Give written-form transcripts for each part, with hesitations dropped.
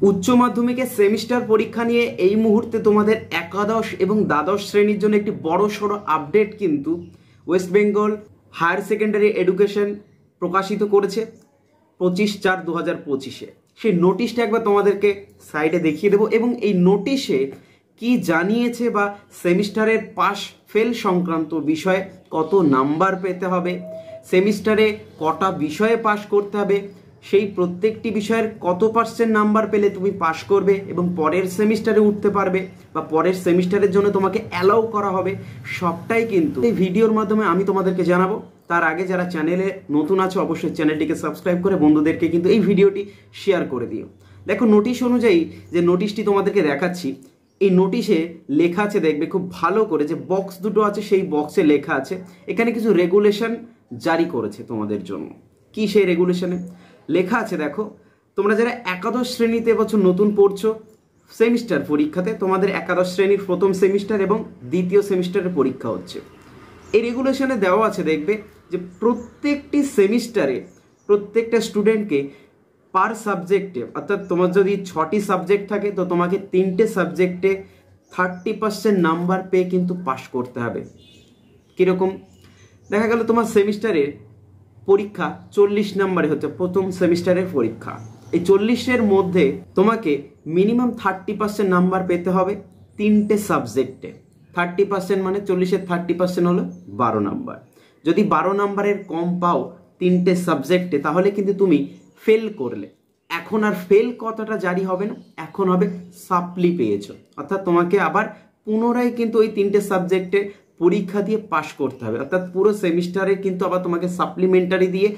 উচ্চ মাধ্যমিকের সেমিস্টার পরীক্ষা নিয়ে এই মুহূর্তে তোমাদের একাদশ এবং দ্বাদশ শ্রেণীর জন্য একটি বড়সড় আপডেট কিন্তু West Bengal higher secondary education প্রকাশিত করেছে 25/4/2025-এ। সেই নোটিশটা একবার তোমাদেরকে সাইডে দেখিয়ে দেবো এবং এই নোটিশে কি জানিয়েছে বা সেমিস্টারের পাস ফেল সংক্রান্ত বিষয়ে কত নাম্বার পেতে হবে, সেমিস্টারে কটা বিষয়ে পাস করতে হবে, সেই প্রত্যেকটি বিষয়ের কত পার্সেন্ট নাম্বার পেলে তুমি পাস করবে এবং পরের সেমিস্টারে উঠতে পারবে বা পরের সেমিস্টারের জন্য তোমাকে অ্যালাউ করা হবে, সবটাই কিন্তু এই ভিডিওর মাধ্যমে আমি তোমাদেরকে জানাবো। তার আগে যারা চ্যানেলে নতুন আছে অবশ্যই চ্যানেলটিকে সাবস্ক্রাইব করে বন্ধুদেরকে কিন্তু এই ভিডিওটি শেয়ার করে দিও। দেখো নোটিশ অনুযায়ী যে নোটিশটি তোমাদেরকে দেখাচ্ছি, এই নোটিশে লেখা আছে, দেখবে খুব ভালো করে যে বক্স দুটো আছে সেই বক্সে লেখা আছে এখানে কিছু রেগুলেশন জারি করেছে তোমাদের জন্য। কি সেই রেগুলেশনে লেখা আছে দেখো, তোমরা যারা একাদশ শ্রেণীতে এবছর নতুন পড়ছো সেমিস্টার পরীক্ষাতে, তোমাদের একাদশ শ্রেণীর প্রথম সেমিস্টার এবং দ্বিতীয় সেমিস্টারের পরীক্ষা হচ্ছে। এই রেগুলেশনে দেওয়া আছে দেখবে যে প্রত্যেকটি সেমিস্টারে প্রত্যেকটা স্টুডেন্টকে পার সাবজেক্টে, অর্থাৎ তোমার যদি 6টি সাবজেক্ট থাকে তো তোমাকে 3টে সাবজেক্টে 30% নাম্বার পেয়ে কিন্তু পাস করতে হবে। কীরকম দেখা গেল তোমার সেমিস্টারের পরীক্ষা 40 নম্বরে হচ্ছে, প্রথম সেমিস্টারের পরীক্ষা। এই 40-এর মধ্যে তোমাকে মিনিমাম 30% নাম্বার পেতে হবে 3টে সাবজেক্টে। 30% মানে 40-এর 30% হলো 12 নাম্বার। যদি 12 নাম্বারের কম পাও 3টে সাবজেক্টে তাহলে কিন্তু তুমি ফেল করলে। এখন আর ফেল কথাটা জারি হবে না, এখন হবে সাপ্লি পেয়েছো, অর্থাৎ তোমাকে আবার পুনরায় কিন্তু ওই 3টে সাবজেক্টে পরীক্ষা দিয়ে পাস করতে হবে। অর্থাৎ পুরো সেমিস্টারে কিন্তু আবার তোমাকে সাপ্লিমেন্টারি দিয়ে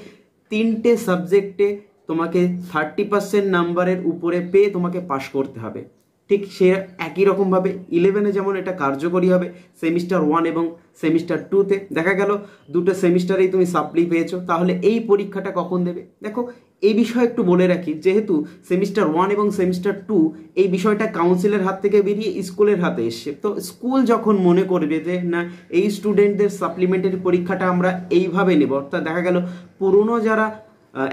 3টে সাবজেক্টে তোমাকে 30% নাম্বারের উপরে পেয়ে তোমাকে পাস করতে হবে। ঠিক সে একই রকমভাবে 11-এ যেমন এটা কার্যকরী হবে সেমিস্টার 1 এবং সেমিস্টার 2-তে। দেখা গেল দুটো সেমিস্টারেই তুমি সাপ্লি পেয়েছো, তাহলে এই পরীক্ষাটা কখন দেবে? দেখো এই বিষয়ে একটু বলে রাখি, যেহেতু সেমিস্টার 1 এবং সেমিস্টার 2 এই বিষয়টা কাউন্সিলের হাত থেকে বেরিয়ে স্কুলের হাতে এসছে, তো স্কুল যখন মনে করবে যে না এই স্টুডেন্টদের সাপ্লিমেন্টারি পরীক্ষাটা আমরা এইভাবে নেব, অর্থাৎ দেখা গেল পুরনো যারা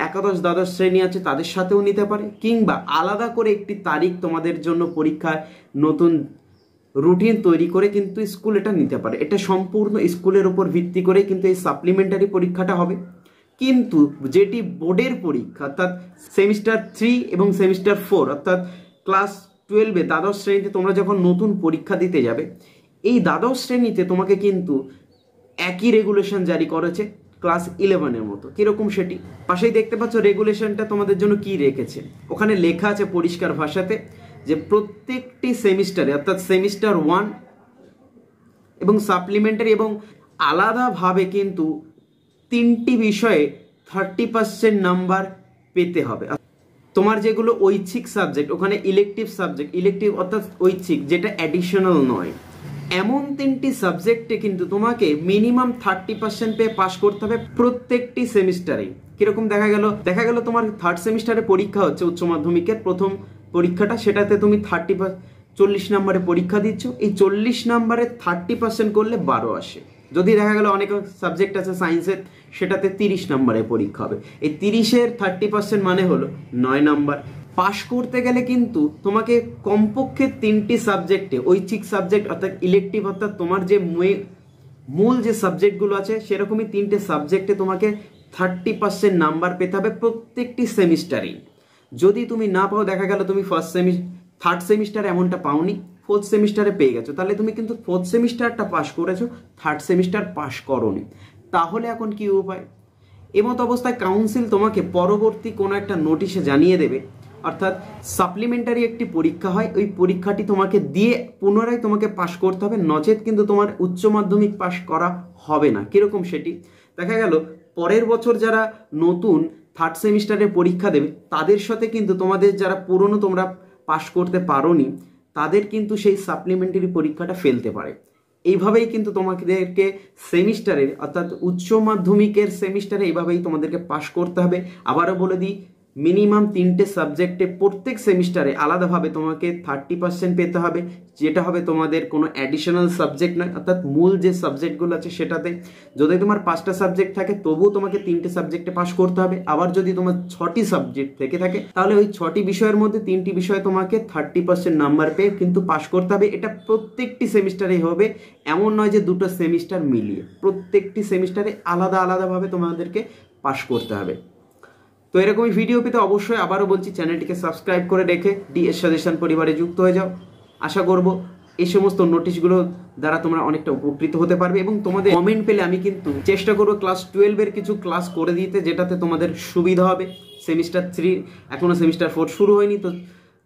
একাদশ দ্বাদশ শ্রেণী আছে তাদের সাথেও নিতে পারে, কিংবা আলাদা করে একটি তারিখ তোমাদের জন্য পরীক্ষার নতুন রুটিন তৈরি করে কিন্তু স্কুল এটা নিতে পারে। এটা সম্পূর্ণ স্কুলের উপর ভিত্তি করে কিন্তু এই সাপ্লিমেন্টারি পরীক্ষাটা হবে। কিন্তু যেটি বোর্ডের পরীক্ষা, অর্থাৎ সেমিস্টার 3 এবং সেমিস্টার 4, অর্থাৎ ক্লাস 12-এ দ্বাদশ শ্রেণীতে তোমরা যখন নতুন পরীক্ষা দিতে যাবে, এই দ্বাদশ শ্রেণীতে তোমাকে কিন্তু একই রেগুলেশন জারি করেছে ক্লাস 11-এর মতো। কীরকম সেটি পাশেই দেখতে পাচ্ছ রেগুলেশনটা তোমাদের জন্য কি রেখেছে। ওখানে লেখা আছে পরিষ্কার ভাষাতে যে প্রত্যেকটি সেমিস্টারে, অর্থাৎ সেমিস্টার 1 এবং সাপ্লিমেন্টারি এবং আলাদাভাবে কিন্তু 3টি বিষয়ে 30% নাম্বার পেতে হবে। তোমার যেগুলো ঐচ্ছিক সাবজেক্ট, ওখানে ইলেকটিভ সাবজেক্ট, ইলেকটিভ অর্থাৎ ঐচ্ছিক যেটা অ্যাডিশনাল নয়, এমন 3টি সাবজেক্টে কিন্তু তোমাকে মিনিমাম 30% পেয়ে পাস করতে হবে প্রত্যেকটি সেমিস্টারে। কিরকম দেখা গেল তোমার থার্ড সেমিস্টারে পরীক্ষা হচ্ছে উচ্চ মাধ্যমিকের প্রথম পরীক্ষাটা, সেটাতে তুমি 40 নম্বরে পরীক্ষা দিচ্ছ, এই 40 নম্বরে 30% করলে 12 আসে। যদি দেখা গেল অনেক সাবজেক্ট আছে সায়েন্সের, সেটাতে 30 নম্বরে পরীক্ষা হবে। এই 30-এর 30% মানে হলো 9 নাম্বার। পাস করতে গেলে কিন্তু তোমাকে কমপক্ষে 3টি সাবজেক্টে, ঐচ্ছিক সাবজেক্ট অর্থাৎ ইলেকটিভ, অর্থাৎ তোমার যে মূল যে সাবজেক্টগুলো আছে সেরকমই 3টে সাবজেক্টে তোমাকে 30% নাম্বার পেতে হবে প্রত্যেকটি সেমিস্টারেই। যদি তুমি না পাও, দেখা গেল তুমি থার্ড সেমিস্টারে এমনটা পাওনি, 4th সেমিস্টারে পেয়ে গেছো, তাহলে তুমি কিন্তু 4th সেমিস্টারটা পাস করেছো, থার্ড সেমিস্টার পাস করোনি, তাহলে এখন কি উপায়? এমত অবস্থায় কাউন্সিল তোমাকে পরবর্তী কোনো একটা নোটিশে জানিয়ে দেবে, অর্থাৎ সাপ্লিমেন্টারি একটি পরীক্ষা হয়, ওই পরীক্ষাটি তোমাকে দিয়ে পুনরায় তোমাকে পাস করতে হবে, নচেত কিন্তু তোমার উচ্চ মাধ্যমিক পাস করা হবে না। কিরকম সেটি দেখা গেল পরের বছর যারা নতুন থার্ড সেমিস্টারে পরীক্ষা দেবে তাদের সাথে কিন্তু তোমাদের যারা পুরনো তোমরা পাস করতে পারোনি তাদের কিন্তু সেই সাপ্লিমেন্টারি পরীক্ষাটা ফেলতে পারে। এইভাবেই কিন্তু তোমাদেরকে সেমিস্টারের, অর্থাৎ উচ্চ মাধ্যমিকের সেমিস্টারে এইভাবেই তোমাদেরকে পাস করতে হবে। আবারও বলে দিই, মিনিমাম 3টে সাবজেক্টে প্রত্যেক সেমিস্টারে আলাদাভাবে তোমাকে 30% পেতে হবে, যেটা হবে তোমাদের কোনো অ্যাডিশনাল সাবজেক্ট নয়, অর্থাৎ মূল যে সাবজেক্টগুলো আছে সেটাতে। যদি তোমার 5টা সাবজেক্ট থাকে তবুও তোমাকে 3টে সাবজেক্টে পাস করতে হবে। আবার যদি তোমার 6টি সাবজেক্ট থেকে থাকে তাহলে ওই 6টি বিষয়ের মধ্যে 3টি বিষয়ে তোমাকে 30% নাম্বার পেয়ে কিন্তু পাস করতে হবে। এটা প্রত্যেকটি সেমিস্টারেই হবে, এমন নয় যে দুটো সেমিস্টার মিলিয়ে, প্রত্যেকটি সেমিস্টারে আলাদা আলাদাভাবে তোমাদেরকে পাস করতে হবে। তো এরকমই ভিডিও পেতে অবশ্যই আবারও বলছি চ্যানেলটিকে সাবস্ক্রাইব করে রেখে ডিএস সাজেশন পরিবারে যুক্ত হয়ে যাও। আশা করব এই সমস্ত নোটিশগুলো দ্বারা তোমরা অনেকটা উপকৃত হতে পারবে এবং তোমাদের কমেন্ট পেলে আমি কিন্তু চেষ্টা করব ক্লাস 12-এর কিছু ক্লাস করে দিতে, যেটাতে তোমাদের সুবিধা হবে। সেমিস্টার 3 এখনও সেমিস্টার 4 শুরু হয়নি, তো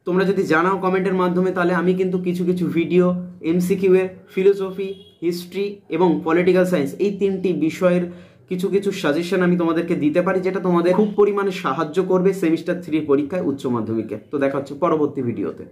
তোমরা যদি জানাও কমেন্টের মাধ্যমে তাহলে আমি কিন্তু কিছু কিছু ভিডিও এমসিকিউ এর, ফিলোসফি, হিস্ট্রি এবং পলিটিক্যাল সায়েন্স এই 3টি বিষয়ের কিছু কিছু সাজেশন আমি তোমাদেরকে দিতে পারি, যেটা তোমাদের খুব পরিমাণে সাহায্য করবে সেমিস্টার 3 পরীক্ষায়, উচ্চ মাধ্যমিকে। তো দেখা হচ্ছে পরবর্তী ভিডিওতে।